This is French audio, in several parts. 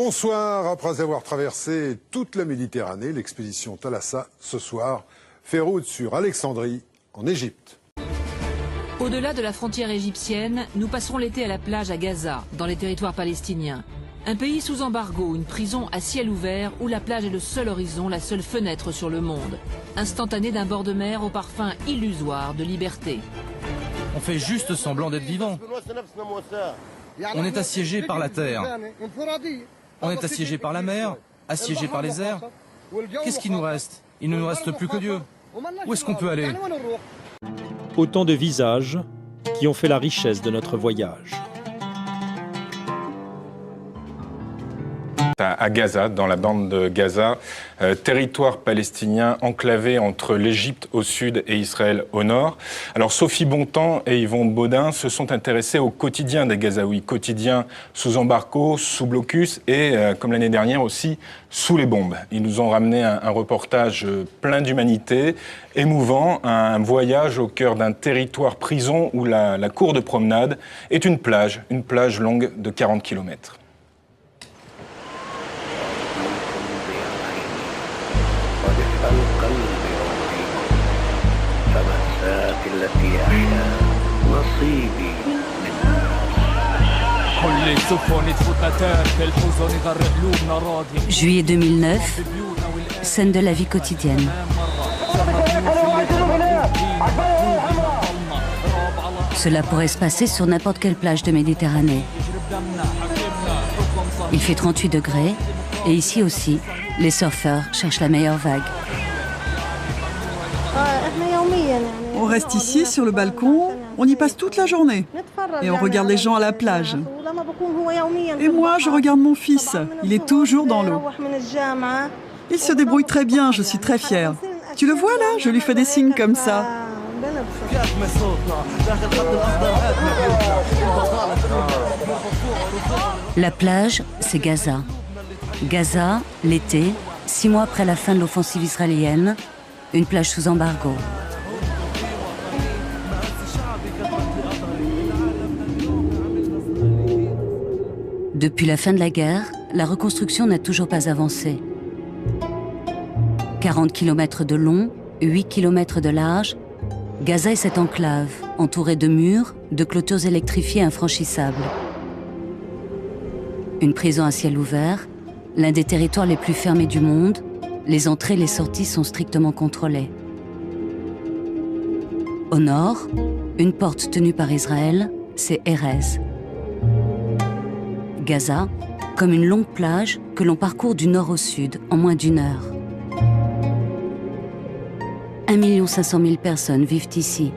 Bonsoir. Après avoir traversé toute la Méditerranée, l'expédition Thalassa, ce soir, fait route sur Alexandrie, en Égypte. Au-delà de la frontière égyptienne, nous passerons l'été à la plage à Gaza, dans les territoires palestiniens. Un pays sous embargo, une prison à ciel ouvert où la plage est le seul horizon, la seule fenêtre sur le monde. Instantané d'un bord de mer au parfum illusoire de liberté. On fait juste semblant d'être vivant. On est assiégé par la terre. On est assiégé par la mer, assiégé par les airs. Qu'est-ce qui nous reste? Il ne nous reste plus que Dieu. Où est-ce qu'on peut aller? Autant de visages qui ont fait la richesse de notre voyage. À Gaza, dans la bande de Gaza, territoire palestinien enclavé entre l'Égypte au sud et Israël au nord. Alors Sophie Bontemps et Yvon Baudin se sont intéressés au quotidien des Gazaouis, quotidien sous embargo, sous blocus et, comme l'année dernière aussi, sous les bombes. Ils nous ont ramené un reportage plein d'humanité, émouvant, un voyage au cœur d'un territoire prison où la cour de promenade est une plage longue de 40 km. Juillet 2009, scène de la vie quotidienne. Cela pourrait se passer sur n'importe quelle plage de Méditerranée. Il fait 38 degrés et ici aussi, les surfeurs cherchent la meilleure vague. On reste ici sur le balcon, on y passe toute la journée et on regarde les gens à la plage. Et moi, je regarde mon fils, il est toujours dans l'eau. Il se débrouille très bien, je suis très fière. Tu le vois là, je lui fais des signes comme ça. La plage, c'est Gaza. Gaza, l'été, 6 mois après la fin de l'offensive israélienne, une plage sous embargo. Depuis la fin de la guerre, la reconstruction n'a toujours pas avancé. 40 km de long, 8 km de large, Gaza est cette enclave, entourée de murs, de clôtures électrifiées infranchissables. Une prison à ciel ouvert, l'un des territoires les plus fermés du monde, les entrées et les sorties sont strictement contrôlées. Au nord, une porte tenue par Israël, c'est Erez. Gaza, comme une longue plage que l'on parcourt du nord au sud en moins d'1 heure. 1 500 000 personnes vivent ici.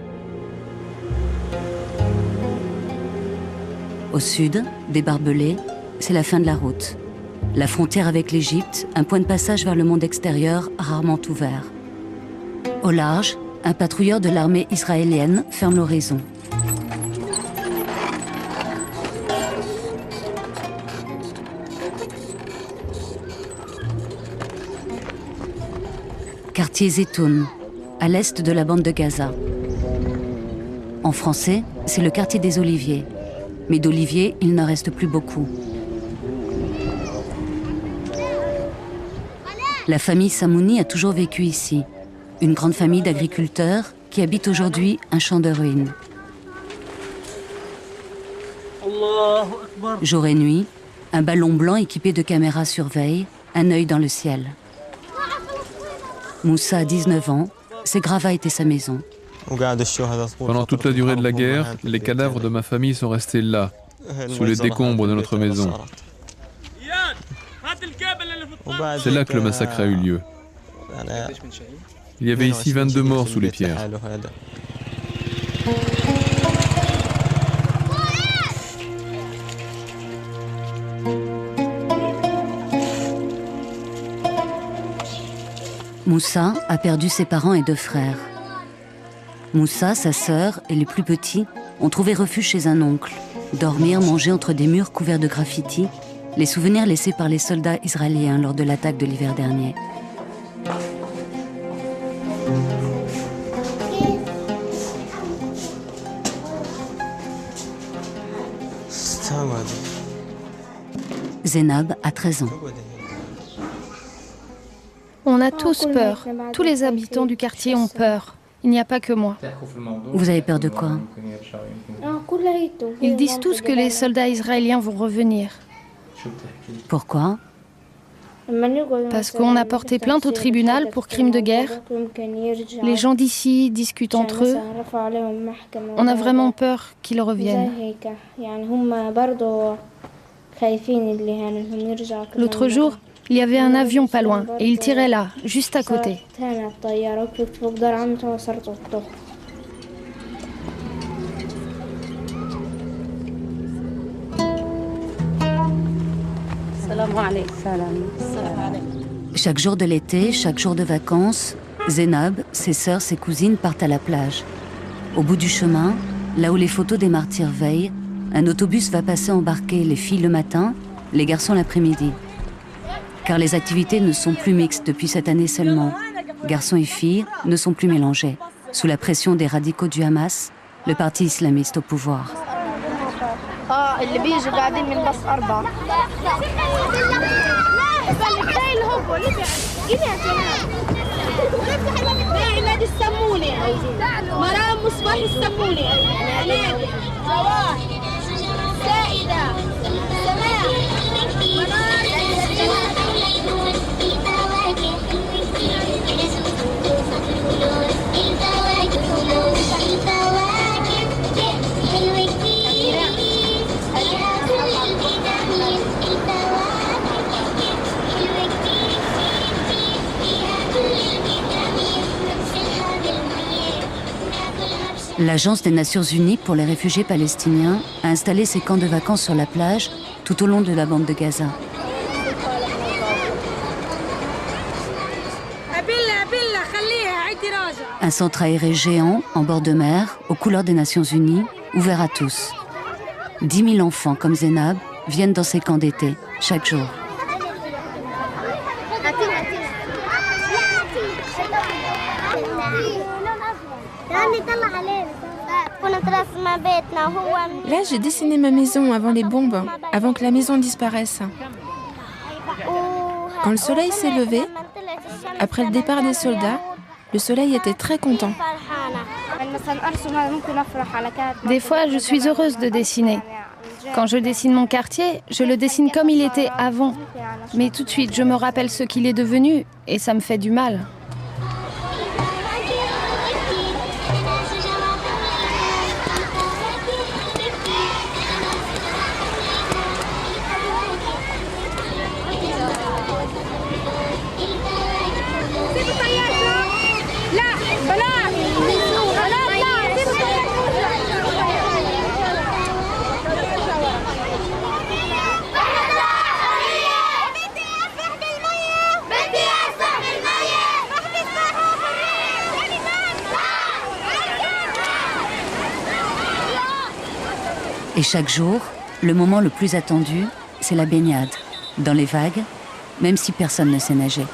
Au sud, des barbelés, c'est la fin de la route. La frontière avec l'Égypte, un point de passage vers le monde extérieur rarement ouvert. Au large, un patrouilleur de l'armée israélienne ferme l'horizon. Quartier Zetoun, à l'est de la bande de Gaza. En français, c'est le quartier des Oliviers. Mais d'oliviers, il n'en reste plus beaucoup. La famille Samouni a toujours vécu ici. Une grande famille d'agriculteurs qui habite aujourd'hui un champ de ruines. Jour et nuit, un ballon blanc équipé de caméras surveille, un œil dans le ciel. Moussa a 19 ans, ses gravats étaient sa maison. Pendant toute la durée de la guerre, les cadavres de ma famille sont restés là, sous les décombres de notre maison. C'est là que le massacre a eu lieu. Il y avait ici 22 morts sous les pierres. Moussa a perdu ses parents et 2 frères. Moussa, sa sœur et les plus petits ont trouvé refuge chez un oncle. Dormir, manger entre des murs couverts de graffitis, les souvenirs laissés par les soldats israéliens lors de l'attaque de l'hiver dernier. Zénab a 13 ans. On a tous peur. Tous les habitants du quartier ont peur. Il n'y a pas que moi. Vous avez peur de quoi? Ils disent tous que les soldats israéliens vont revenir. Pourquoi? Parce qu'on a porté plainte au tribunal pour crimes de guerre. Les gens d'ici discutent entre eux. On a vraiment peur qu'ils reviennent. L'autre jour, il y avait un avion pas loin et il tirait là, juste à côté. Chaque jour de l'été, chaque jour de vacances, Zénab, ses sœurs, ses cousines partent à la plage. Au bout du chemin, là où les photos des martyrs veillent, un autobus va passer embarquer les filles le matin, les garçons l'après-midi. Car les activités ne sont plus mixtes depuis cette année seulement. Garçons et filles ne sont plus mélangés. Sous la pression des radicaux du Hamas, le parti islamiste au pouvoir. L'Agence des Nations Unies pour les réfugiés palestiniens a installé ses camps de vacances sur la plage tout au long de la bande de Gaza. Un centre aéré géant en bord de mer, aux couleurs des Nations Unies, ouvert à tous. 10 000 enfants comme Zénab viennent dans ces camps d'été, chaque jour. Là, j'ai dessiné ma maison avant les bombes, avant que la maison disparaisse. Quand le soleil s'est levé, après le départ des soldats, le soleil était très content. Des fois, je suis heureuse de dessiner. Quand je dessine mon quartier, je le dessine comme il était avant. Mais tout de suite, je me rappelle ce qu'il est devenu et ça me fait du mal. Et chaque jour, le moment le plus attendu, c'est la baignade, dans les vagues, même si personne ne sait nager.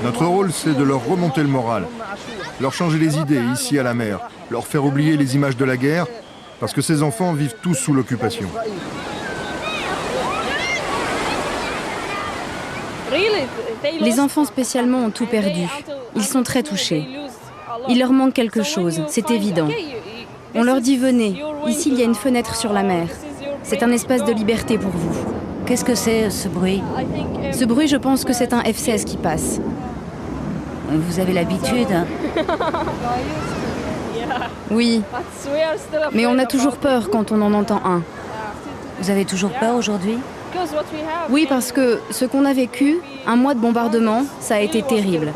Notre rôle, c'est de leur remonter le moral, leur changer les idées ici à la mer, leur faire oublier les images de la guerre, parce que ces enfants vivent tous sous l'occupation. Les enfants spécialement ont tout perdu. Ils sont très touchés. Il leur manque quelque chose, c'est évident. On leur dit venez, ici il y a une fenêtre sur la mer. C'est un espace de liberté pour vous. Qu'est-ce que c'est ce bruit? Ce bruit, je pense que c'est un F-16 qui passe. Vous avez l'habitude? Oui, mais on a toujours peur quand on en entend un. Vous avez toujours peur aujourd'hui? Oui, parce que ce qu'on a vécu, un mois de bombardement, ça a été terrible.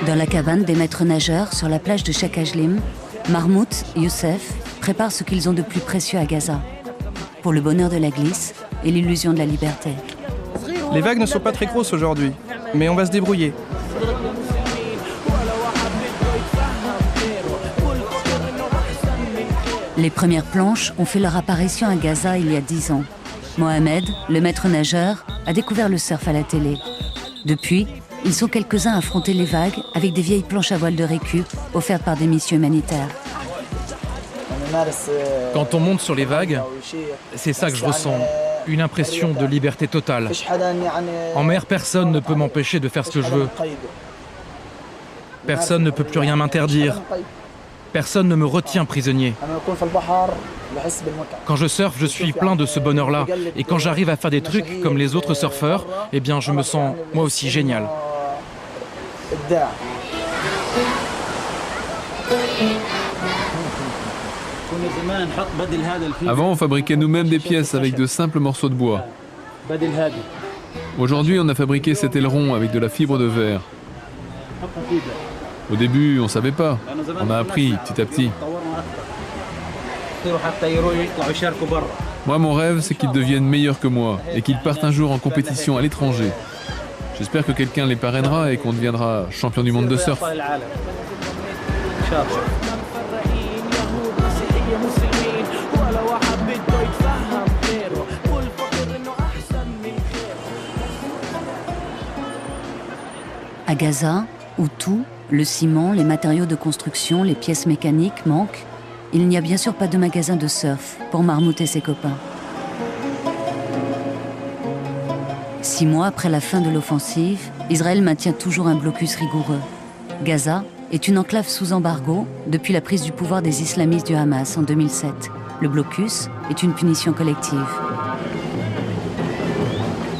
Dans la cabane des maîtres nageurs sur la plage de Chakajlim, Mahmoud et Youssef préparent ce qu'ils ont de plus précieux à Gaza, pour le bonheur de la glisse et l'illusion de la liberté. Les vagues ne sont pas très grosses aujourd'hui, mais on va se débrouiller. Les premières planches ont fait leur apparition à Gaza il y a 10 ans. Mohamed, le maître nageur, a découvert le surf à la télé. Depuis, ils sont quelques-uns à affronter les vagues avec des vieilles planches à voile de récup offertes par des missions humanitaires. Quand on monte sur les vagues, c'est ça que je ressens, une impression de liberté totale. En mer, personne ne peut m'empêcher de faire ce que je veux. Personne ne peut plus rien m'interdire. Personne ne me retient prisonnier. Quand je surfe, je suis plein de ce bonheur-là. Et quand j'arrive à faire des trucs comme les autres surfeurs, eh bien, je me sens moi aussi génial. Avant, on fabriquait nous-mêmes des pièces avec de simples morceaux de bois. Aujourd'hui, on a fabriqué cet aileron avec de la fibre de verre. Au début, on ne savait pas. On a appris petit à petit. Moi, mon rêve, c'est qu'ils deviennent meilleurs que moi et qu'ils partent un jour en compétition à l'étranger. J'espère que quelqu'un les parrainera et qu'on deviendra champion du monde de surf. À Gaza, où tout, le ciment, les matériaux de construction, les pièces mécaniques manquent, il n'y a bien sûr pas de magasin de surf pour Mahmoud et ses copains. 6 mois après la fin de l'offensive, Israël maintient toujours un blocus rigoureux. Gaza est une enclave sous embargo depuis la prise du pouvoir des islamistes du Hamas en 2007. Le blocus est une punition collective.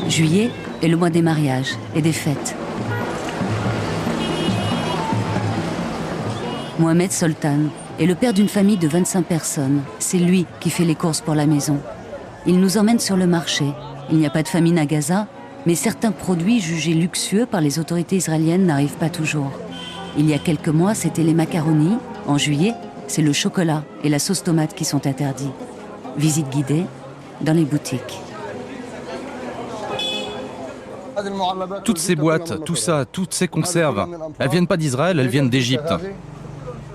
Juillet est le mois des mariages et des fêtes. Mohamed Soltan est le père d'une famille de 25 personnes. C'est lui qui fait les courses pour la maison. Il nous emmène sur le marché. Il n'y a pas de famine à Gaza, mais certains produits jugés luxueux par les autorités israéliennes n'arrivent pas toujours. Il y a quelques mois, c'était les macaronis. En juillet, c'est le chocolat et la sauce tomate qui sont interdits. Visite guidée dans les boutiques. Toutes ces boîtes, tout ça, toutes ces conserves, elles viennent pas d'Israël, elles viennent d'Égypte.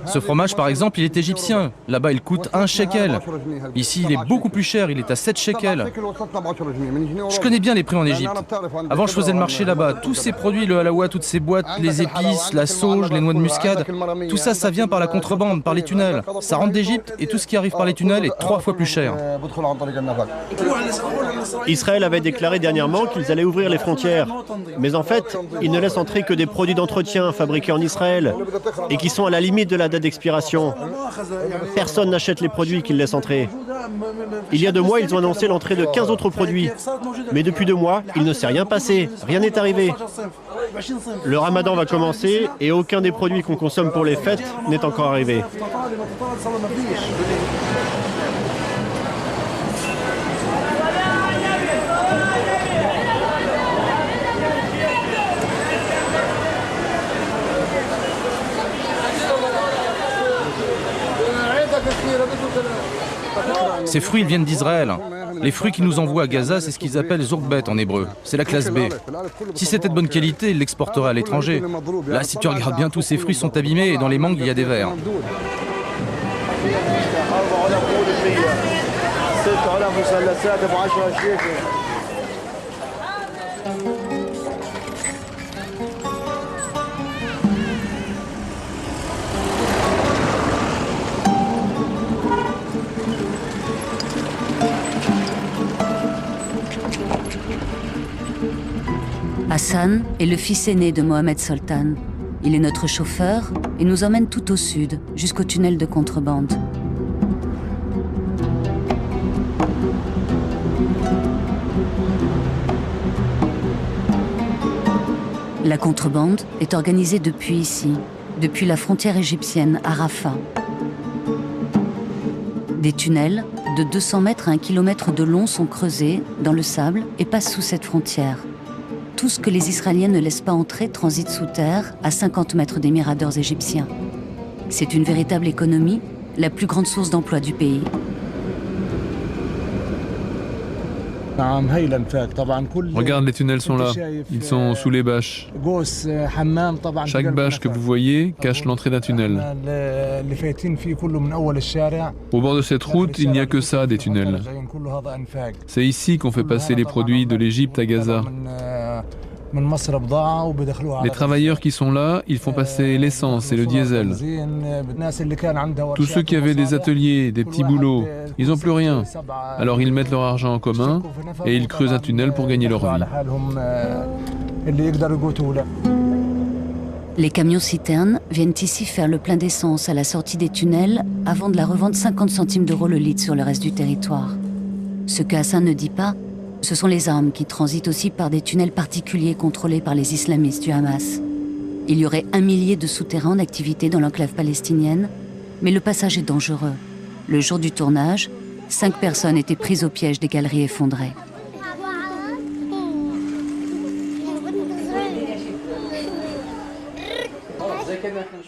Ce fromage, par exemple, il est égyptien. Là-bas, il coûte 1 shekel. Ici, il est beaucoup plus cher, il est à 7 shekels. Je connais bien les prix en Égypte. Avant, je faisais le marché là-bas. Tous ces produits, le halawa, toutes ces boîtes, les épices, la sauge, les noix de muscade, tout ça, ça vient par la contrebande, par les tunnels. Ça rentre d'Égypte et tout ce qui arrive par les tunnels est 3 fois plus cher. Israël avait déclaré dernièrement qu'ils allaient ouvrir les frontières. Mais en fait, ils ne laissent entrer que des produits d'entretien fabriqués en Israël et qui sont à la limite de la date d'expiration. Personne n'achète les produits qu'ils laissent entrer. Il y a 2 mois, ils ont annoncé l'entrée de 15 autres produits. Mais depuis 2 mois, il ne s'est rien passé, rien n'est arrivé. Le ramadan va commencer et aucun des produits qu'on consomme pour les fêtes n'est encore arrivé. Ces fruits, ils viennent d'Israël. Les fruits qu'ils nous envoient à Gaza, c'est ce qu'ils appellent zourbet en hébreu. C'est la classe B. Si c'était de bonne qualité, ils l'exporteraient à l'étranger. Là, si tu regardes bien, tous ces fruits sont abîmés et dans les mangues, il y a des vers. Hassan est le fils aîné de Mohamed Soltan. Il est notre chauffeur et nous emmène tout au sud, jusqu'au tunnel de contrebande. La contrebande est organisée depuis ici, depuis la frontière égyptienne à Rafah. Des tunnels de 200 mètres à 1 kilomètre de long sont creusés dans le sable et passent sous cette frontière. tout ce que les Israéliens ne laissent pas entrer transite sous terre, à 50 mètres des miradors égyptiens. C'est une véritable économie, la plus grande source d'emploi du pays. Regarde, les tunnels sont là. Ils sont sous les bâches. Chaque bâche que vous voyez cache l'entrée d'un tunnel. Au bord de cette route, il n'y a que ça, des tunnels. C'est ici qu'on fait passer les produits de l'Égypte à Gaza. Les travailleurs qui sont là, ils font passer l'essence et le diesel. Tous ceux qui avaient des ateliers, des petits boulots, ils n'ont plus rien. Alors ils mettent leur argent en commun et ils creusent un tunnel pour gagner leur vie. Les camions-citernes viennent ici faire le plein d'essence à la sortie des tunnels avant de la revendre 50 centimes d'euros le litre sur le reste du territoire. Ce que Hassan ne dit pas, ce sont les armes qui transitent aussi par des tunnels particuliers contrôlés par les islamistes du Hamas. Il y aurait 1 millier de souterrains en activité dans l'enclave palestinienne, mais le passage est dangereux. Le jour du tournage, 5 personnes étaient prises au piège des galeries effondrées.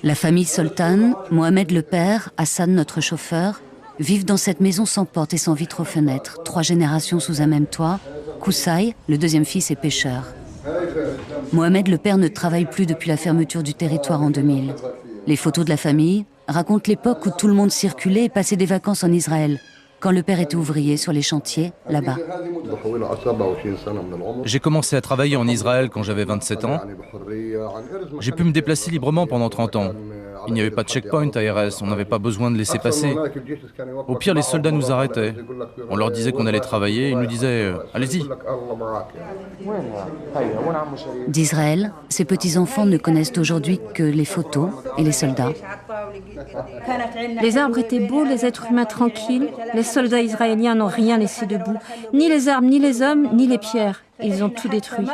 La famille Soltan, Mohamed le père, Hassan notre chauffeur, vivent dans cette maison sans porte et sans vitres aux fenêtres, 3 générations sous un même toit. Koussaï, le deuxième fils, est pêcheur. Mohamed le père ne travaille plus depuis la fermeture du territoire en 2000. Les photos de la famille racontent l'époque où tout le monde circulait et passait des vacances en Israël, quand le père était ouvrier sur les chantiers, là-bas. J'ai commencé à travailler en Israël quand j'avais 27 ans. J'ai pu me déplacer librement pendant 30 ans. Il n'y avait pas de checkpoint ARS, on n'avait pas besoin de laisser passer. Au pire, les soldats nous arrêtaient. On leur disait qu'on allait travailler, ils nous disaient « Allez-y ». D'Israël, ses petits-enfants ne connaissent aujourd'hui que les photos et les soldats. Les arbres étaient beaux, les êtres humains tranquilles. Les soldats israéliens n'ont rien laissé debout. Ni les arbres, ni les hommes, ni les pierres. Ils ont tout détruit.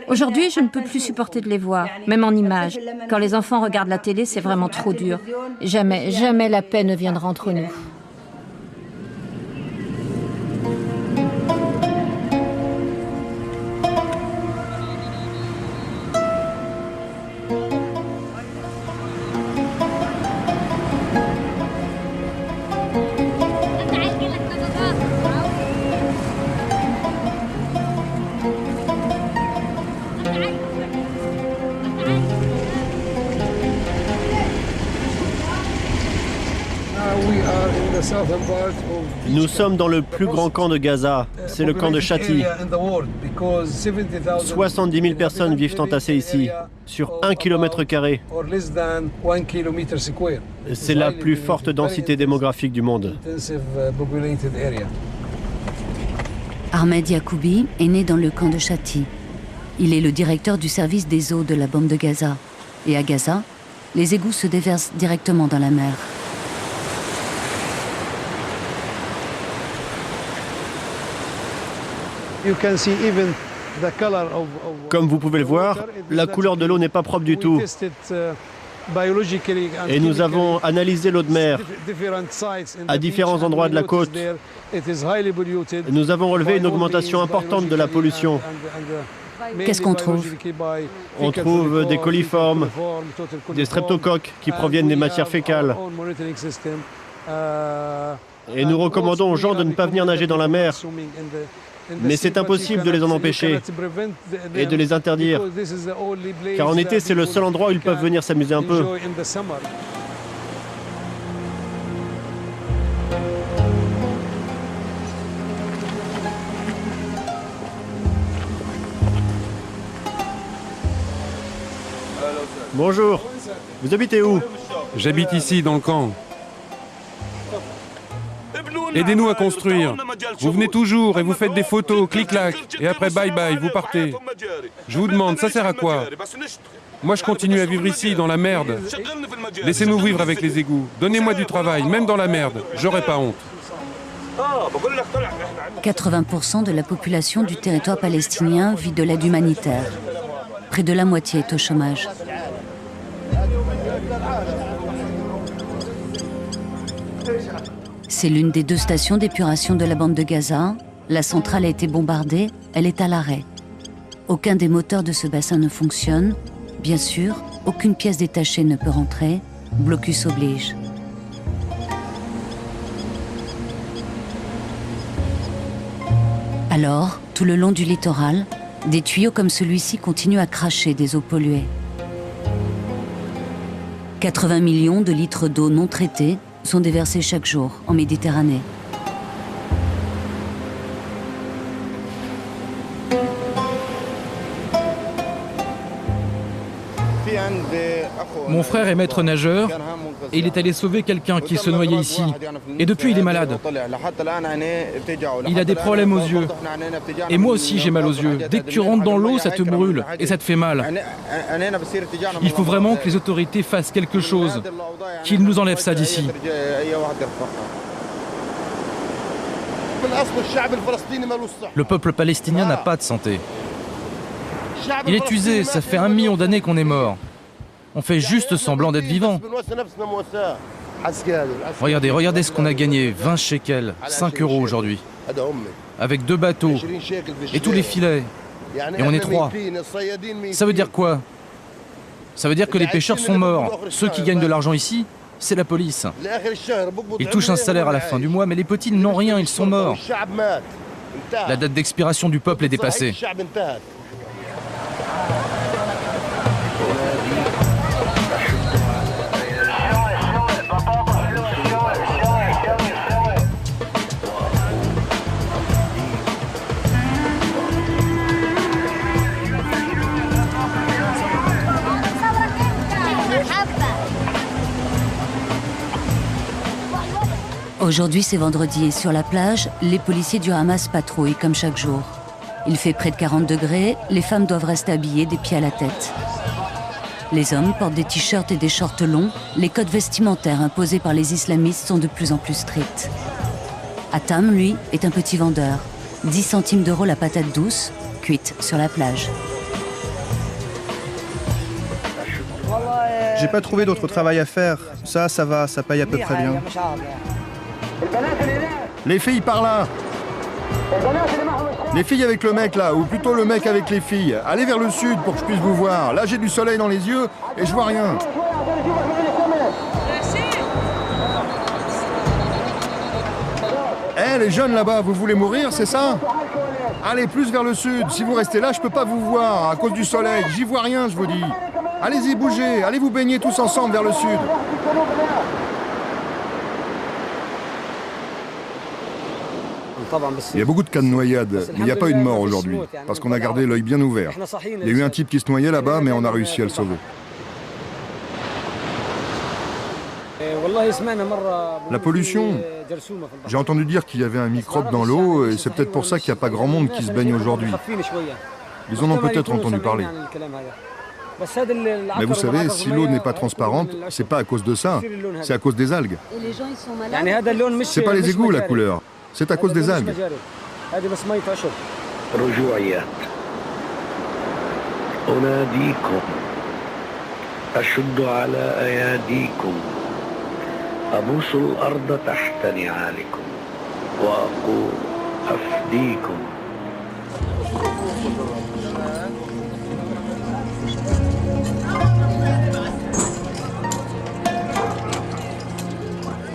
Aujourd'hui, je ne peux plus supporter de les voir, même en images. Quand les enfants regardent la télé, c'est vraiment trop dur. Jamais, jamais la paix ne viendra entre nous. Nous sommes dans le plus grand camp de Gaza, c'est le camp de Shati. 70 000 personnes vivent entassées ici, sur 1 km². C'est la plus forte densité démographique du monde. Ahmed Yacoubi est né dans le camp de Shati. Il est le directeur du service des eaux de la bande de Gaza. Et à Gaza, les égouts se déversent directement dans la mer. Comme vous pouvez le voir, la couleur de l'eau n'est pas propre du tout. Et nous avons analysé l'eau de mer à différents endroits de la côte. Nous avons relevé une augmentation importante de la pollution. Qu'est-ce qu'on trouve? On trouve des coliformes, des streptocoques qui proviennent des matières fécales. Et nous recommandons aux gens de ne pas venir nager dans la mer. Mais c'est impossible de les en empêcher et de les interdire. Car en été, c'est le seul endroit où ils peuvent venir s'amuser un peu. Bonjour, vous habitez où? J'habite ici, dans le camp. Aidez-nous à construire. Vous venez toujours et vous faites des photos, clic-clac, et après bye-bye, vous partez. Je vous demande, ça sert à quoi? Moi, je continue à vivre ici, dans la merde. Laissez-nous vivre avec les égouts. Donnez-moi du travail, même dans la merde. J'aurai pas honte. 80% de la population du territoire palestinien vit de l'aide humanitaire. Près de la moitié est au chômage. C'est l'une des 2 stations d'épuration de la bande de Gaza. La centrale a été bombardée, elle est à l'arrêt. Aucun des moteurs de ce bassin ne fonctionne. Bien sûr, aucune pièce détachée ne peut rentrer. Blocus oblige. Alors, tout le long du littoral, des tuyaux comme celui-ci continuent à cracher des eaux polluées. 80 millions de litres d'eau non traitée sont déversés chaque jour en Méditerranée. Mon frère est maître nageur et il est allé sauver quelqu'un qui se noyait ici. Et depuis, il est malade. Il a des problèmes aux yeux. Et moi aussi, j'ai mal aux yeux. Dès que tu rentres dans l'eau, ça te brûle et ça te fait mal. Il faut vraiment que les autorités fassent quelque chose, qu'ils nous enlèvent ça d'ici. Le peuple palestinien n'a pas de santé. Il est usé, ça fait 1 million d'années qu'on est mort. On fait juste semblant d'être vivant. Regardez ce qu'on a gagné, 20 shekels, 5 € aujourd'hui. Avec 2 bateaux et tous les filets. Et on est 3. Ça veut dire quoi? Ça veut dire que les pêcheurs sont morts. Ceux qui gagnent de l'argent ici, c'est la police. Ils touchent un salaire à la fin du mois, mais les petits n'ont rien, ils sont morts. La date d'expiration du peuple est dépassée. Aujourd'hui, c'est vendredi et sur la plage, les policiers du Hamas patrouillent comme chaque jour. Il fait près de 40 degrés, les femmes doivent rester habillées des pieds à la tête. Les hommes portent des t-shirts et des shorts longs. Les codes vestimentaires imposés par les islamistes sont de plus en plus stricts. Atam, lui, est un petit vendeur. 10 centimes d'euros la patate douce, cuite sur la plage. J'ai pas trouvé d'autre travail à faire. Ça va, ça paye à peu près bien. Les filles par là. Les filles avec le mec là, ou plutôt le mec avec les filles. Allez vers le sud pour que je puisse vous voir. Là j'ai du soleil dans les yeux et je vois rien. Eh les jeunes là-bas, vous voulez mourir, c'est ça? Allez plus vers le sud. Si vous restez là, je peux pas vous voir à cause du soleil. J'y vois rien, je vous dis. Allez-y, bougez. Allez vous baigner tous ensemble vers le sud. Il y a beaucoup de cas de noyade, mais il n'y a pas eu de mort aujourd'hui, parce qu'on a gardé l'œil bien ouvert. Il y a eu un type qui se noyait là-bas, mais on a réussi à le sauver. La pollution, j'ai entendu dire qu'il y avait un microbe dans l'eau, et c'est peut-être pour ça qu'il n'y a pas grand monde qui se baigne aujourd'hui. Ils en ont peut-être entendu parler. Mais vous savez, si l'eau n'est pas transparente, c'est pas à cause de ça, c'est à cause des algues. C'est pas les égouts la couleur. C'est à cause des algues.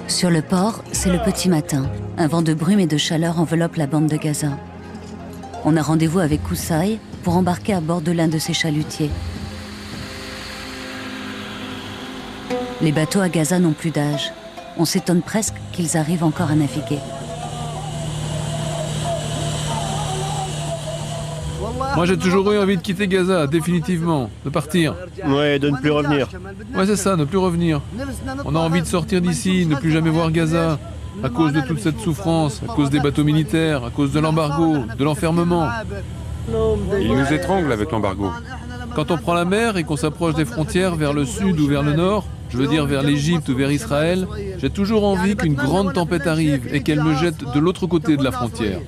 Sur le port, c'est le petit matin. Un vent de brume et de chaleur enveloppe la bande de Gaza. On a rendez-vous avec Koussaï pour embarquer à bord de l'un de ses chalutiers. Les bateaux à Gaza n'ont plus d'âge. On s'étonne presque qu'ils arrivent encore à naviguer. Moi, j'ai toujours eu envie de quitter Gaza, définitivement, de partir. Ouais, de ne plus revenir. Ouais, c'est ça, ne plus revenir. On a envie de sortir d'ici, ne plus jamais voir Gaza, à cause de toute cette souffrance, à cause des bateaux militaires, à cause de l'embargo, de l'enfermement. Ils nous étranglent avec l'embargo. Quand on prend la mer et qu'on s'approche des frontières vers le sud ou vers le nord, je veux dire vers l'Égypte ou vers Israël, j'ai toujours envie qu'une grande tempête arrive et qu'elle me jette de l'autre côté de la frontière.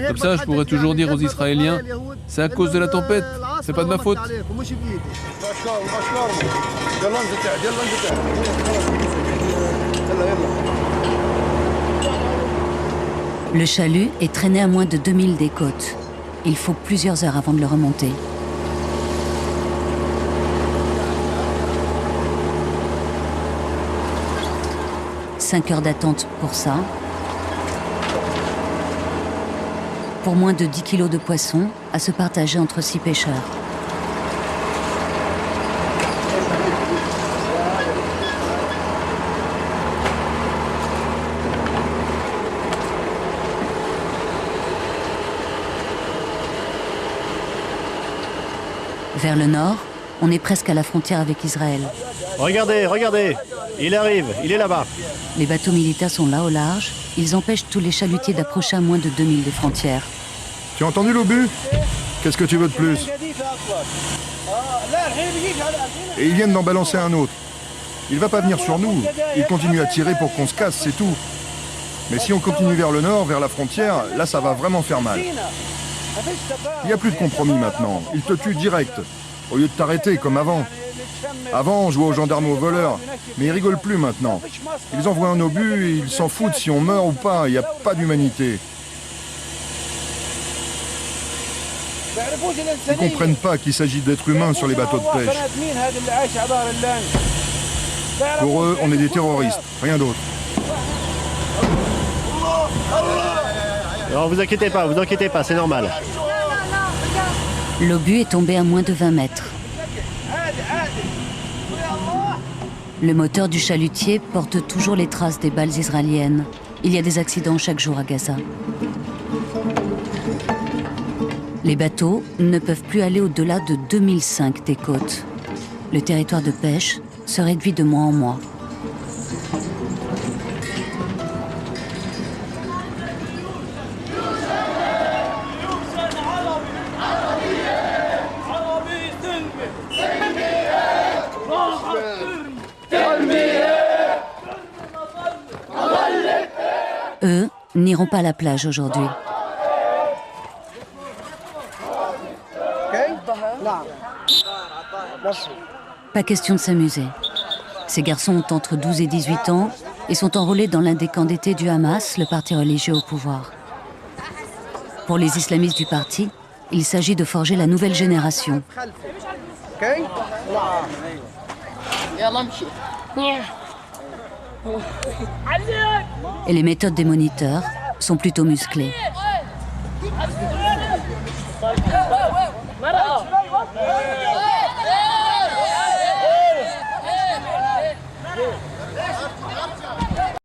Comme ça, je pourrais toujours dire aux Israéliens, c'est à cause de la tempête, c'est pas de ma faute. Le chalut est traîné à moins de 2000 des côtes. Il faut plusieurs heures avant de le remonter. « 5 heures d'attente pour ça. Pour moins de 10 kilos de poissons à se partager entre 6 pêcheurs. Vers le nord, on est presque à la frontière avec Israël. Regardez, regardez, il arrive, il est là-bas. Les bateaux militaires sont là au large. Ils empêchent tous les chalutiers d'approcher à moins de 2000 des frontières. Tu as entendu l'obus? Qu'est-ce que tu veux de plus? Et ils viennent d'en balancer un autre. Il va pas venir sur nous. Il continue à tirer pour qu'on se casse, c'est tout. Mais si on continue vers le nord, vers la frontière, là ça va vraiment faire mal. Il n'y a plus de compromis maintenant. Ils te tuent direct, au lieu de t'arrêter comme avant. Avant, on jouait aux gendarmes et aux voleurs, mais ils rigolent plus maintenant. Ils envoient un obus et ils s'en foutent si on meurt ou pas. Il n'y a pas d'humanité. Ils ne comprennent pas qu'il s'agit d'êtres humains sur les bateaux de pêche. Pour eux, on est des terroristes, rien d'autre. Alors vous inquiétez pas, c'est normal. L'obus est tombé à moins de 20 mètres. Le moteur du chalutier porte toujours les traces des balles israéliennes. Il y a des accidents chaque jour à Gaza. Les bateaux ne peuvent plus aller au-delà de 2005 des côtes. Le territoire de pêche se réduit de mois en mois. Eux n'iront pas à la plage aujourd'hui. Pas question de s'amuser. Ces garçons ont entre 12 et 18 ans et sont enrôlés dans l'un des camps d'été du Hamas, le parti religieux au pouvoir. Pour les islamistes du parti, il s'agit de forger la nouvelle génération. Et les méthodes des moniteurs sont plutôt musclées.